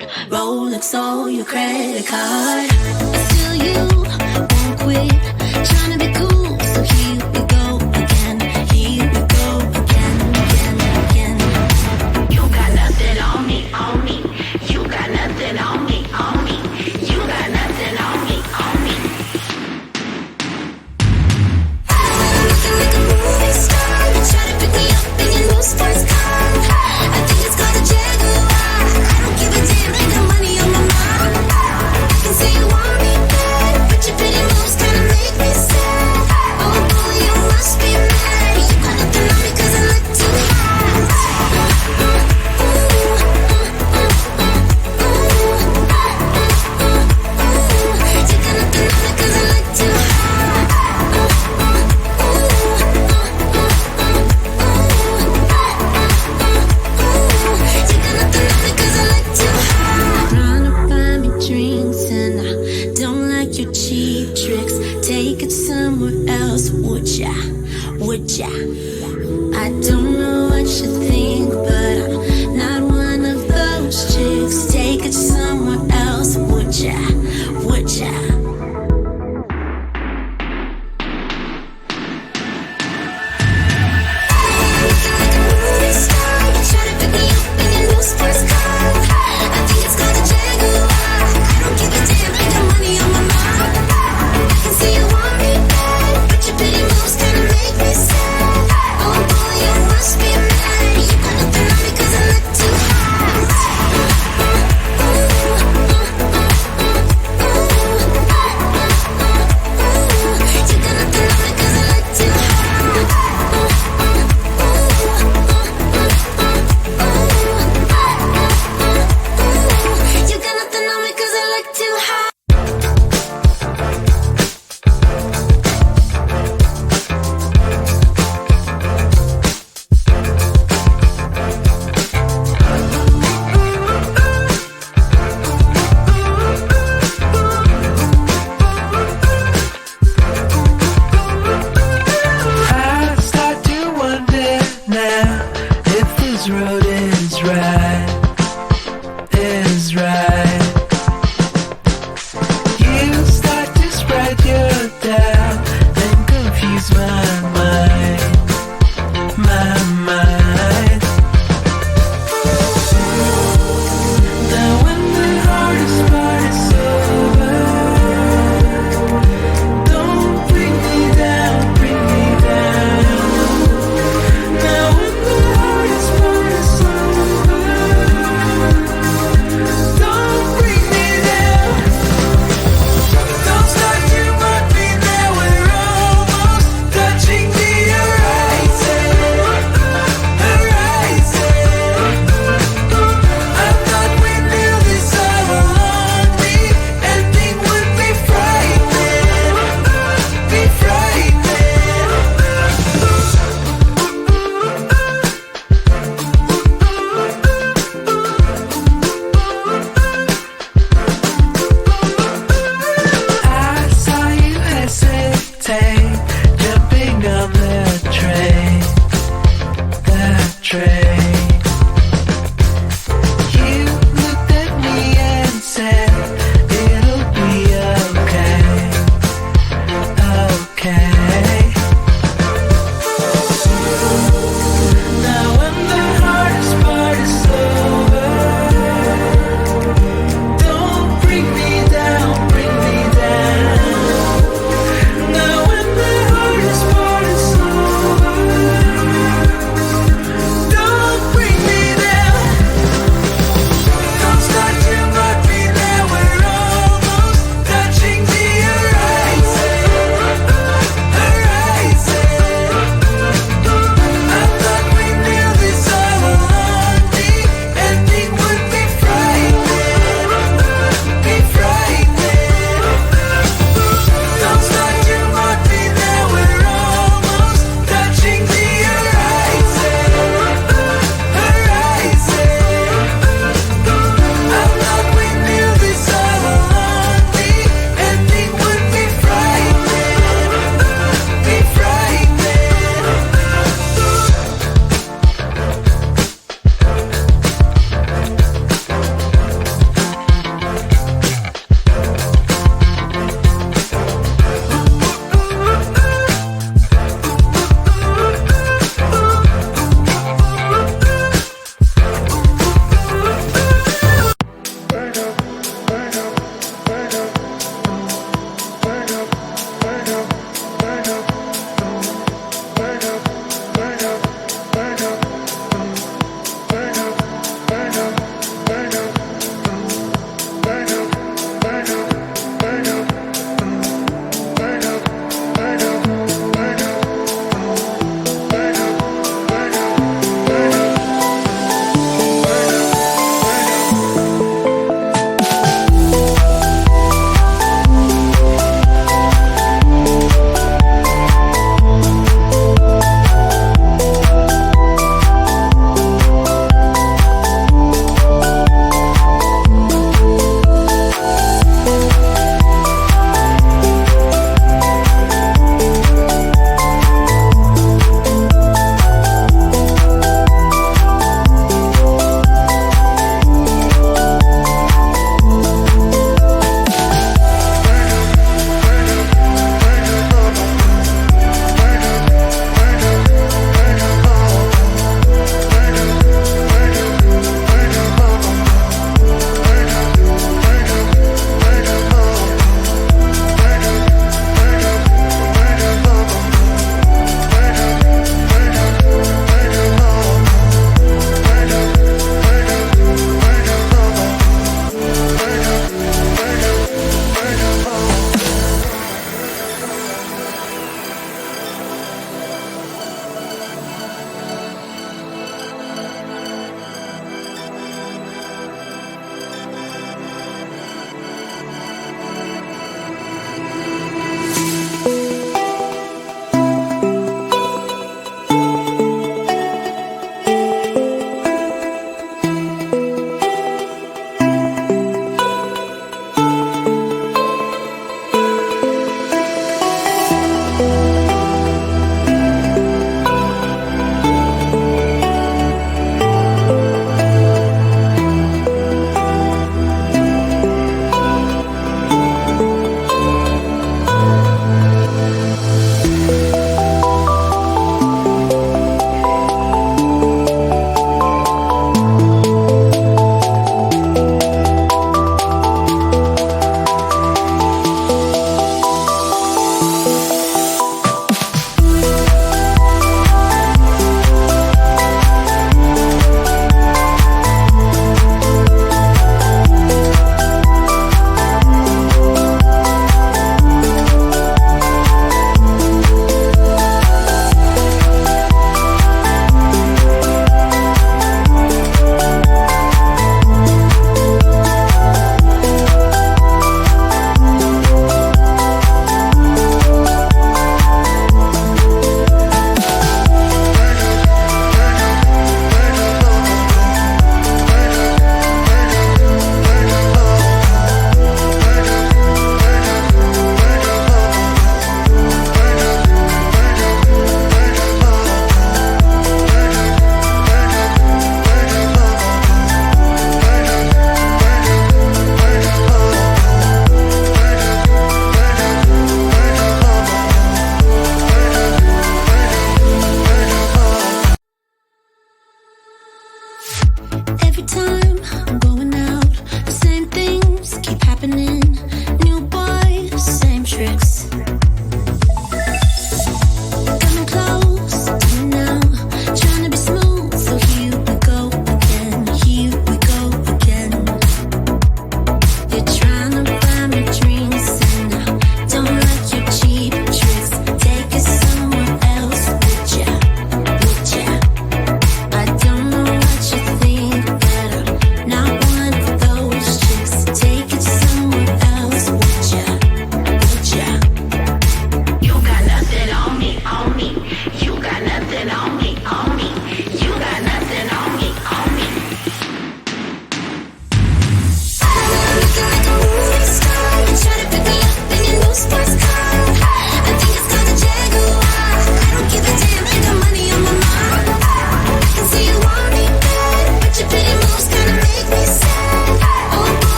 hard. Rolex or your credit card. Still you won't quit, trying to be cool, so here we go again. Here we go again, again, again. You got nothing on me, on me. You got nothing on me, on me. You got nothing on me, on me. Looking like a movie star, try to pick me up in your new sports car. I think it's called a Jaguar. I don't give a damn, ain't no money on my mind. I can say you want me bad, but your pretty moves kinda make me sad. Oh boy, you must be mad. You got nothing on me 'cause I look too hot. You got nothing on me 'cause I look too hot. Trying to buy me drinks and I don't like your cheap tricks. Take it somewhere else, would ya? Would ya? I don't know what you think, but I'm not one of those chicks. Take it somewhere else, would ya? Would ya? Looking like a movie star, try to pick me up in your new sports car. I think it's called a Jaguar. I don't give a damn, ain't no money on my mind. I can see you want me bad, but your pretty moves kinda make me sad.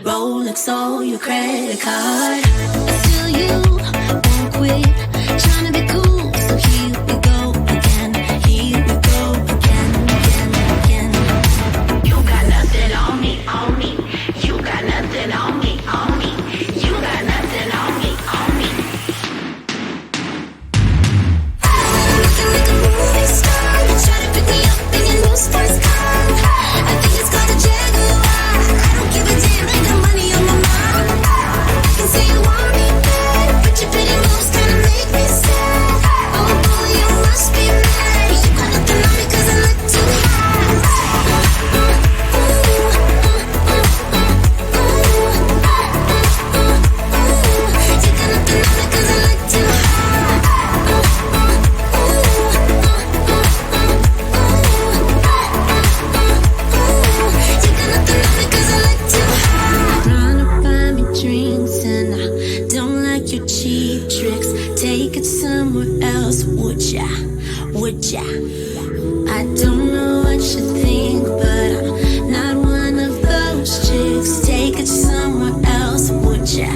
Rolex or your credit card. Still you won't quit trying to be cool, so here we go again. Here we go again, again, again. You got nothing on me, on me. You got nothing on me, on me. You got nothing on me, on me. Looking like a movie star, try to pick me up in your new sports car. I think it's called a Jaguar. I don't give a damn, I got money on my mind. I can say you want me bad, but your pretty moves kinda make me sad. Oh boy, you must be mad. You got nothing on me 'cause I look too hot. You got nothing on me 'cause I look too hot. Trying to buy me drinks and I don't like your cheap tricks. Take it somewhere else, would ya? Would ya? I don't know what you think, but I'm not one of those chicks. Take it somewhere else, would ya?